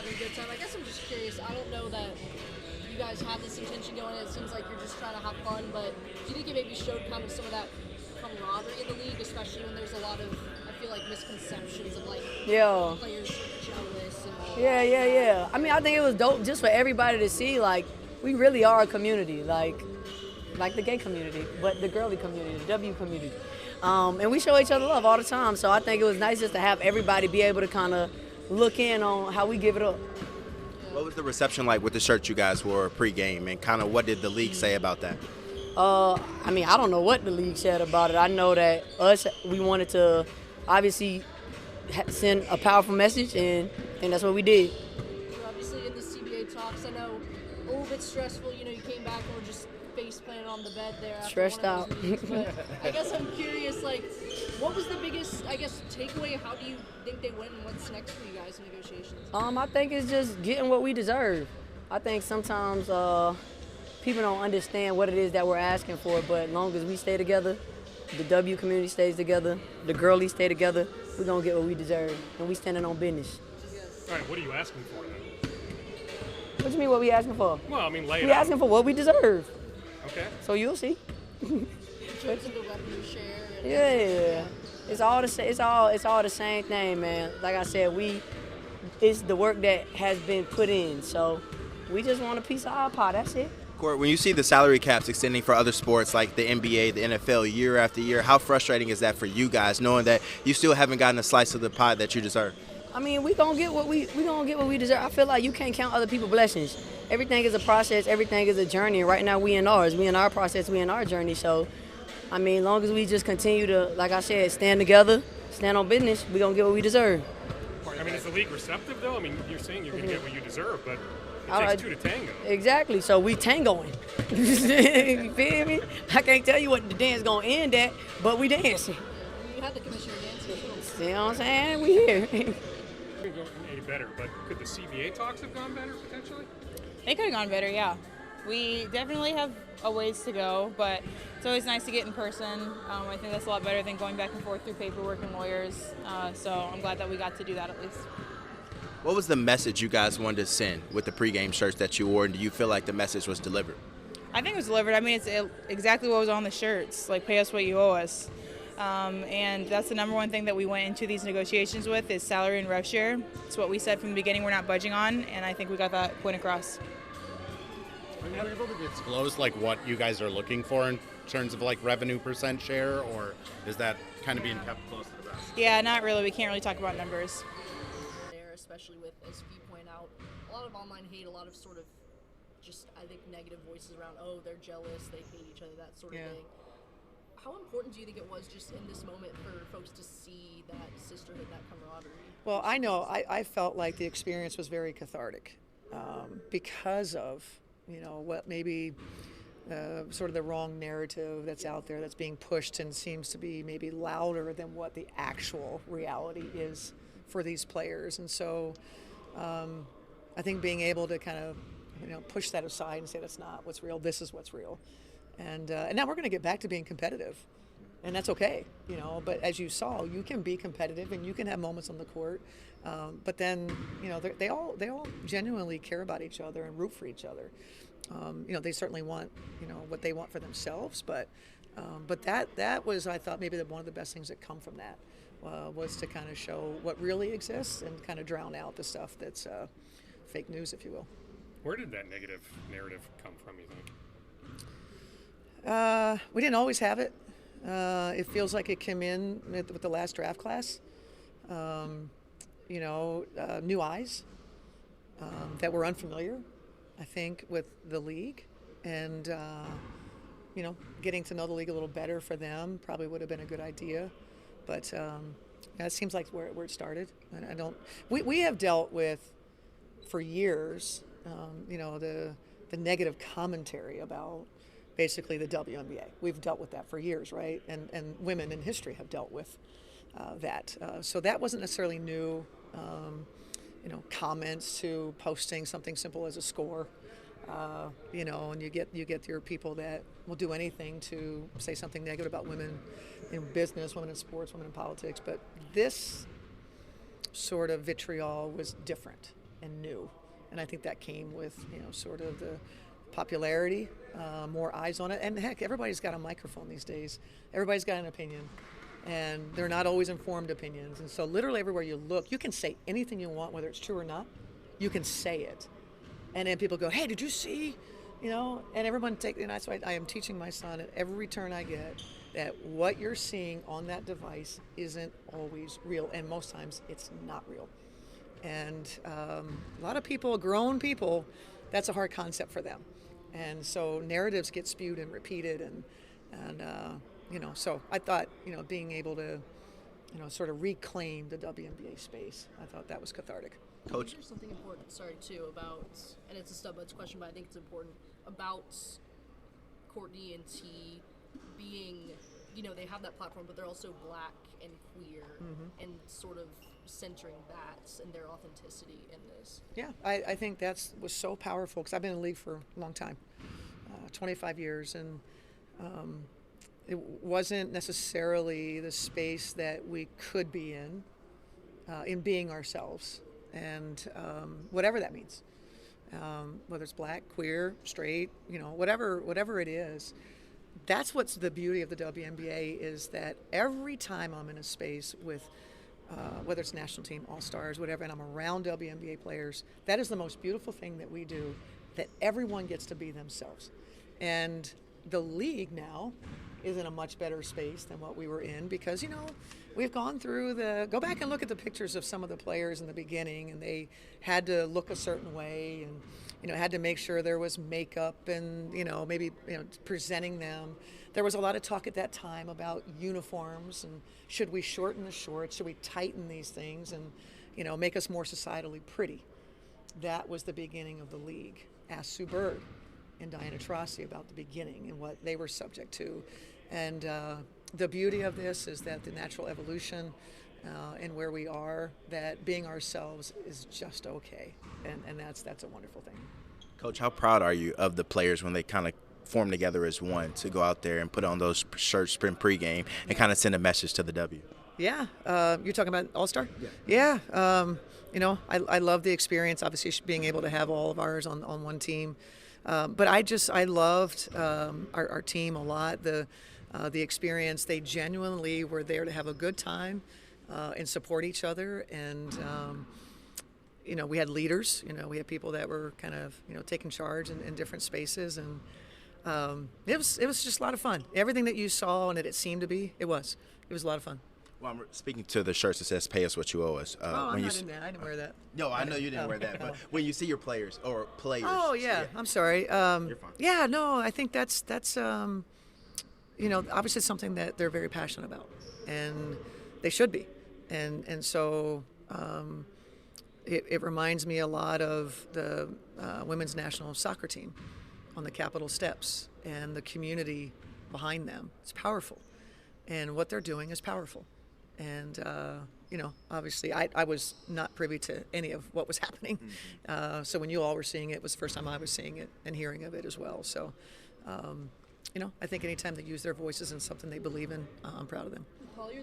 having a good time. I guess I'm just curious. I don't know that you guys have this intention going. It seems like you're just trying to have fun, but do you think it maybe showed kind of some of that camaraderie in the league, especially when there's a lot of, I feel like, misconceptions of like players jealous and all Yeah. I mean, I think it was dope just for everybody to see, like, we really are a community, like the gay community, but the girly community, the W community. And we show each other love all the time, so I think it was nice just to have everybody be able to kind of look in on how we give it up. What was the reception like with the shirts you guys wore pre-game, and kind of what did the league say about that? I mean, I don't know what the league said about it. I know that we wanted to obviously send a powerful message, and I think that's what we did. You're obviously in the CBA talks. I know a little bit stressful. You know, you came back and were just face planted on the bed there. After Stressed one of out. those meetings. But I guess I'm curious, like, what was the biggest, I guess, takeaway? How do you think they win, and what's next for you guys in negotiations? I think it's just getting what we deserve. I think sometimes people don't understand what it is that we're asking for, but as long as we stay together, the W community stays together, the girlies stay together, we're going to get what we deserve, and we standing on business. All right, what are you asking for then? What do you mean what we asking for? Well, I mean, lay it We out. asking for what we deserve. Okay. So you'll see. In terms of the revenue share. And Yeah. It's all the same thing, man. Like I said, it's the work that has been put in. So we just want a piece of our pie. That's it. Court, when you see the salary caps extending for other sports like the NBA, the NFL, year after year, how frustrating is that for you guys, knowing that you still haven't gotten a slice of the pie that you deserve? I mean, we gonna get what we deserve. I feel like you can't count other people's blessings. Everything is a process. Everything is a journey. And right now, we in ours. We in our process. We in our journey. So, I mean, as long as we just continue to, like I said, stand together, stand on business, we gonna get what we deserve. I mean, is the league receptive though? I mean, you're saying you're gonna get what you deserve, but it takes two to tango. Exactly. So we tangoing. You feel me? I can't tell you what the dance gonna end at, but we dancing. you had the commissioner dancing. You know what I'm saying? We here. Could go any better, but could the CBA talks have gone better potentially? They could have gone better, yeah. We definitely have a ways to go, but it's always nice to get in person. I think that's a lot better than going back and forth through paperwork and lawyers. So I'm glad that we got to do that at least. What was the message you guys wanted to send with the pregame shirts that you wore, and do you feel like the message was delivered? I think it was delivered. I mean, it's exactly what was on the shirts, like pay us what you owe us. And that's the number one thing that we went into these negotiations with is salary and rev share. It's what we said from the beginning we're not budging on, and I think we got that point across. Are you able to disclose like what you guys are looking for in terms of like revenue percent share, or is that kind of being kept close to the vest? Yeah, not really. We can't really talk about numbers. There, especially with, as you point out, a lot of online hate, a lot of sort of just, I think, negative voices around, oh, they're jealous, they hate each other, that sort of thing. How important do you think it was just in this moment for folks to see that sisterhood, that camaraderie? Well, I know I felt like the experience was very cathartic because of, what maybe sort of the wrong narrative that's out there that's being pushed and seems to be maybe louder than what the actual reality is for these players. And so I think being able to kind of, push that aside and say that's not what's real, this is what's real. And now we're going to get back to being competitive, and that's okay, But as you saw, you can be competitive and you can have moments on the court, but then they all genuinely care about each other and root for each other. They certainly want what they want for themselves, but that was, I thought, maybe one of the best things that come from that was to kind of show what really exists and kind of drown out the stuff that's fake news, if you will. Where did that negative narrative come from, you think? We didn't always have it. It feels like it came in with the last draft class. New eyes that were unfamiliar, I think, with the league. And, getting to know the league a little better for them probably would have been a good idea. But it seems like where it started. We have dealt with, for years, the negative commentary about basically the WNBA. We've dealt with that for years, right? And women in history have dealt with that. So that wasn't necessarily new, comments to posting something simple as a score, and you get your people that will do anything to say something negative about women in business, women in sports, women in politics. But this sort of vitriol was different. and new. And I think that came with, sort of the popularity, more eyes on it. And heck, everybody's got a microphone these days. Everybody's got an opinion. And they're not always informed opinions. And so literally everywhere you look, you can say anything you want, whether it's true or not. You can say it. And then people go, hey, did you see? And everyone that's why I am teaching my son at every turn I get that what you're seeing on that device isn't always real. And most times it's not real. And a lot of people, grown people, that's a hard concept for them. And so narratives get spewed and repeated. So I thought, being able to, sort of reclaim the WNBA space, I thought that was cathartic. Coach? There's something important, too, about, and it's a stub-butts question, but I think it's important, about Courtney and T being, they have that platform, but they're also black and queer, and sort of centering that and their authenticity in this. Yeah, I think was so powerful, because I've been in the league for a long time, 25 years, and it wasn't necessarily the space that we could be in being ourselves, and whatever that means, whether it's black, queer, straight, whatever it is. That's what's the beauty of the WNBA, is that every time I'm in a space with whether it's national team, all-stars, whatever, and I'm around WNBA players, that is the most beautiful thing that we do, that everyone gets to be themselves. And the league now is in a much better space than what we were in, because, we've gone through go back and look at the pictures of some of the players in the beginning, and they had to look a certain way, and, had to make sure there was makeup and, maybe, presenting them. There was a lot of talk at that time about uniforms, and should we shorten the shorts, should we tighten these things and, make us more societally pretty. That was the beginning of the league. Ask Sue Bird and Diana Taurasi about the beginning and what they were subject to. And the beauty of this is that the natural evolution and where we are, that being ourselves is just okay. And that's a wonderful thing. Coach, how proud are you of the players when they kind of form together as one to go out there and put on those shirts sprint pregame and kind of send a message to the W? Yeah. You're talking about All-Star? Yeah. I love the experience, obviously, being able to have all of ours on one team. But I loved our team a lot, the experience. They genuinely were there to have a good time and support each other. And, we had leaders, we had people that were kind of, taking charge in different spaces. And it was just a lot of fun. Everything that you saw and that it seemed to be, it was a lot of fun. Well, I'm speaking to the shirts that says "Pay us what you owe us." I'm not in that. I didn't wear that. No, I know you didn't wear that. But when you see your players. Oh yeah, I'm sorry. You're fine. Yeah, no, I think that's obviously something that they're very passionate about, and they should be, and so it reminds me a lot of the women's national soccer team on the Capitol steps and the community behind them. It's powerful, and what they're doing is powerful. And, obviously I was not privy to any of what was happening. So when you all were seeing it, was the first time I was seeing it and hearing of it as well. So, I think anytime they use their voices in something they believe in, I'm proud of them. Collier,